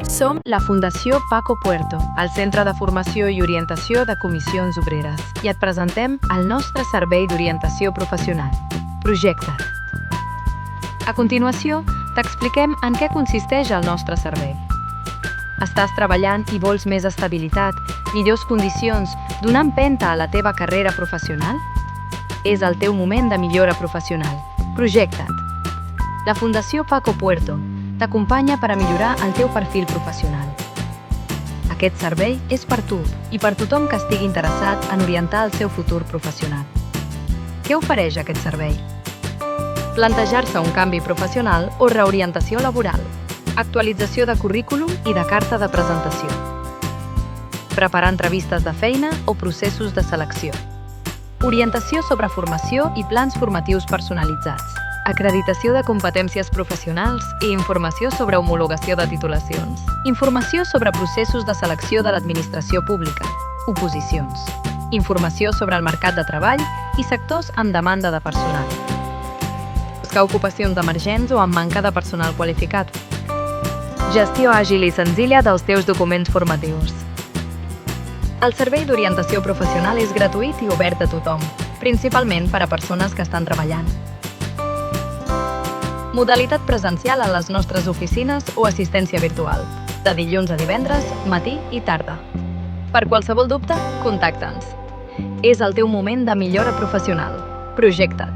Som la Fundació Paco Puerto, el Centre de Formació i Orientació de Comissions Obreres, i et presentem el nostre servei d'orientació professional. Projecta't. A continuació, t'expliquem en què consisteix el nostre servei. Estàs treballant i vols més estabilitat, millors condicions, donar empenta a la teva carrera professional? És el teu moment de millora professional. Projecta't. La Fundació Paco Puerto t'acompanya per a millorar el teu perfil professional. Aquest servei és per tu i per tothom que estigui interessat en orientar el seu futur professional. Què ofereix aquest servei? Plantejar-se un canvi professional o reorientació laboral, actualització de currículum i de carta de presentació, preparar entrevistes de feina o processos de selecció, orientació sobre formació i plans formatius personalitzats, acreditació de competències professionals i informació sobre homologació de titulacions, informació sobre processos de selecció de l'administració pública, oposicions, informació sobre el mercat de treball i sectors amb demanda de personal, buscar ocupacions emergents o amb manca de personal qualificat, gestió àgil i senzilla dels teus documents formatius. El servei d'orientació professional és gratuït i obert a tothom, principalment per a persones que estan treballant. Modalitat presencial a les nostres oficines o assistència virtual, de dilluns a divendres, matí i tarda. Per qualsevol dubte, contacta'ns. És el teu moment de millora professional. Projecta't.